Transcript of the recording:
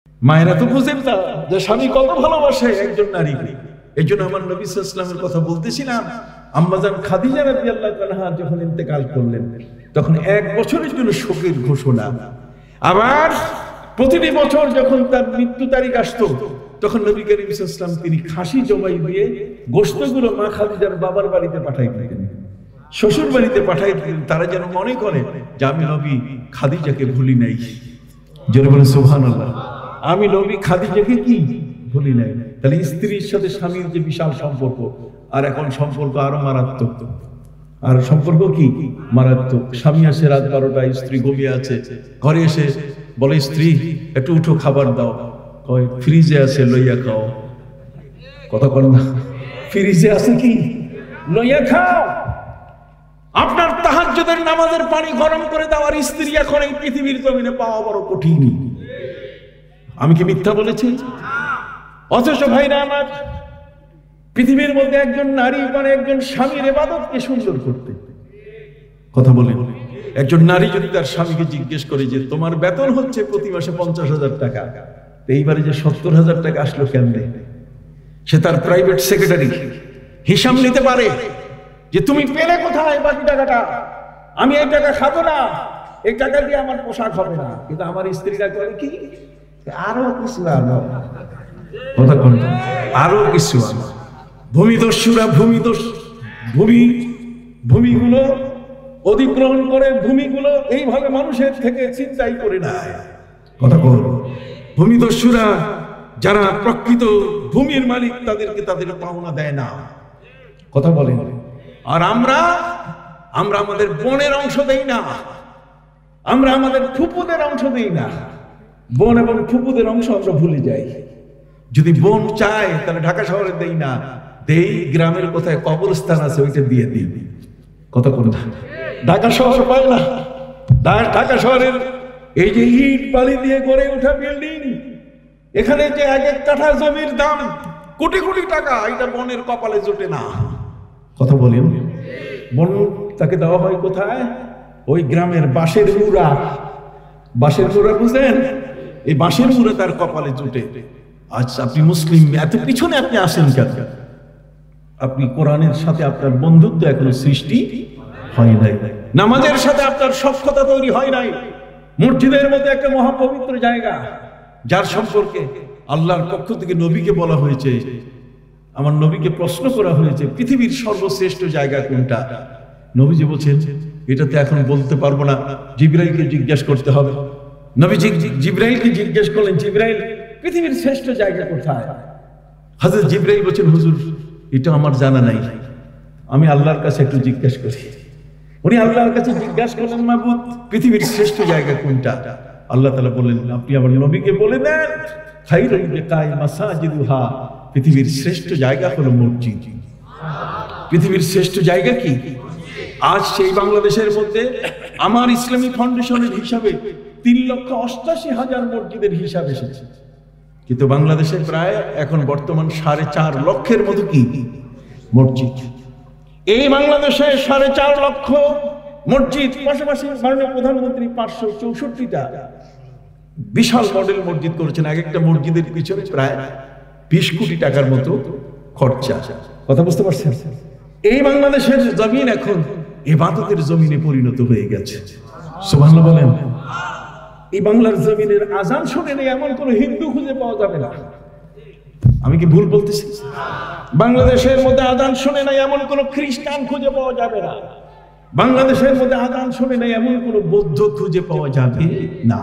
মায়েরা তো বুঝেন না যে স্বামী কত ভালোবাসে একজন নারীকে। এই জন্য আমার নবী সাল্লাল্লাহু আলাইহি ওয়াসাল্লামের কথা বলতেছিলাম, আম্মাজান খাদিজা রাদিয়াল্লাহু আনহা যখন ইন্তেকাল করলেন তখন 1 বছরের জন্য শোকের ঘোষণা। আবার প্রতিটি বছর যখন তার মৃত্যু তারিখ আসতো তখন নবী করিম সাল্লাল্লাহু আলাইহি ওয়াসাল্লাম তিনি খাসি জবাই দিয়ে গোশতগুলো মা খাদিজার বাবার বাড়িতে পাঠাই দিতেন, শ্বশুর বাড়িতে পাঠাই দিতেন, তারা যেন মনে করে যে আমি নবী খাদিজাকে ভুলি নাই। জোরে বলেন সুবহানাল্লাহ। আমি নবী খাদিজাকে কি ভুলি নাই। তাহলে স্ত্রীর সাথে স্বামীর যে বিশাল সম্পর্ক, আর এখন সম্পর্ক আরো মারাত্মক। আর সম্পর্ক কি মারাত্মক। স্বামী আসে রাত 12টায়, স্ত্রী ঘুমিয়ে আছে, ঘরে এসে বলে স্ত্রী একটু উঠো খাবার দাও, কয় ফ্রিজে আছে লইয়া খাও। কথা বল না, ফ্রিজে আছে কি লইয়া খাও। আপনার তাহাজ্জুদের নামাজের পানি গরম করে দেওয়ার স্ত্রী এখন এই পৃথিবীর জমিনে পাওয়া বড় কঠিন। আমি কি মিথ্যা বলেছি? অথচ ভাইরা আমার, পৃথিবীর মধ্যে একজন নারী মানে একজন স্বামীর ইবাদতকে সুন্দর করতে। কথা বলেন, একজন নারী যদি তার স্বামীকে জিজ্ঞেস করে যে তোমার বেতন হচ্ছে প্রতি মাসে 50,000 টাকা, এইবারে যে 70,000 টাকা আসলো কেমনে, সে তার প্রাইভেট সেক্রেটারি হিসাব নিতে পারে যে তুমি পেলে কোথায় বাকি টাকাটা, আমি এই টাকা খাবো না, এই টাকা দিয়ে আমার পোশাক হবে না। কিন্তু আমার স্ত্রীরা করে কি আরো কিছু আনো, কথা কোন আরো কিছু আনো। ভূমিদস্যুরা ভূমিগুলো অধিগ্রহণ করে, ভূমিগুলো এইভাবে মানুষের থেকে ছিনতাই করে নেয়। কথা বল, ভূমিদস্যুরা যারা প্রকৃত ভূমির মালিক তাদেরকে তাদের পাওনা দেয় না। কথা বলেন। আর আমরা আমাদের বোনের অংশ দেই না, আমরা আমাদের ফুপুদের অংশ দেই না। বোন এবং ফুপুদের অংশ আমরা ভুলে যাই। যদি বোন চায় তাহলে ঢাকা শহরে দেই না, দেই গ্রামের কোথায় কবরস্থান আছে ওইটা দিয়ে দিই। কথা কোন ঢাকা শহর পায় না। ঢাকা শহরের এই যে ইট বালি দিয়ে গড়ে ওঠা বিল্ডিং, এখানে যে 1 কাঠা জমির দাম কোটি কোটি টাকা, এটা বোনের কপালে জোটে না। কথা বলেন। বোন তাকে দেওয়া হয় কোথায়? ওই গ্রামের বাঁশের মুড়া। বাঁশের মুড়া বুঝেন? এই বাঁশের মুড়া তার কপালে জোটে। আচ্ছা, আপনি মুসলিম, এত পিছনে আপনি আসেন কেন? আপনি কোরআনের সাথে আপনার বন্ধুত্ব এখনো সৃষ্টি হয় নাই, নামাজের সাথে আপনার সখ্যতা তৈরি হয় নাই। মসজিদের মধ্যে একটা মহাপবিত্র জায়গা, যার সম্পর্কে আল্লাহর পক্ষ থেকে নবীকে বলা হয়েছে, আমার নবীকে প্রশ্ন করা হয়েছে পৃথিবীর সর্বশ্রেষ্ঠ জায়গা কোনটা। নবীজি বলছেন এটাতে এখন বলতে পারবো না, জিবরাইলকে জিজ্ঞেস করতে হবে। নবীজি জিবরাইলকে জিজ্ঞেস করলেন, জিবরাইল পৃথিবীর শ্রেষ্ঠ জায়গা কোথায়? হযরত জিবরাইল বলেন, হুজুর এটা আমার জানা নাই, আমি আল্লাহর কাছে একটু জিজ্ঞেস করি। উনি আল্লাহর কাছে জিজ্ঞাসা করলেন, মাবুদ পৃথিবীর শ্রেষ্ঠ জায়গা কোনটা? আল্লাহ তাআলা বললেন, আপনি আমার নবীকে বলে দেন খায়রুল বিকাই মাসাজিদুহা, পৃথিবীর শ্রেষ্ঠ জায়গা হলো মসজিদ। পৃথিবীর শ্রেষ্ঠ জায়গা কি? আজ সেই বাংলাদেশের মধ্যে আমার ইসলামী ফাউন্ডেশনের হিসাবে 3,88,000 মসজিদের হিসাব এসেছে, কিন্তু বাংলাদেশে প্রায় এখন বর্তমান 4.5 লক্ষের মতো কি মসজিদ। এই বাংলাদেশে 4.5 লক্ষ মসজিদ, পাশাপাশি মাননীয় প্রধানমন্ত্রী 564টা বিশাল মডেল মসজিদ করেছেন। এক একটা মসজিদের পিছনে প্রায় 20 কোটি টাকার মতো খরচা। কথা বুঝতে পারছেন? এই বাংলাদেশের জমিন এখন ইবাদতের জমিনে পরিণত হয়ে গেছে। সুবহানাল্লাহ বলেন। এই বাংলার জমিনের আজান শুনে নেই এমন কোন হিন্দু খুঁজে পাওয়া যাবে না। আমি কি ভুল বলতেছি? বাংলাদেশের মধ্যে আজান শুনে নাই এমন কোন খ্রিস্টান খুঁজে পাওয়া যাবে না। বাংলাদেশের মধ্যে আজান শুনে নাই এমন কোন বৌদ্ধ খুঁজে পাওয়া যাবে না।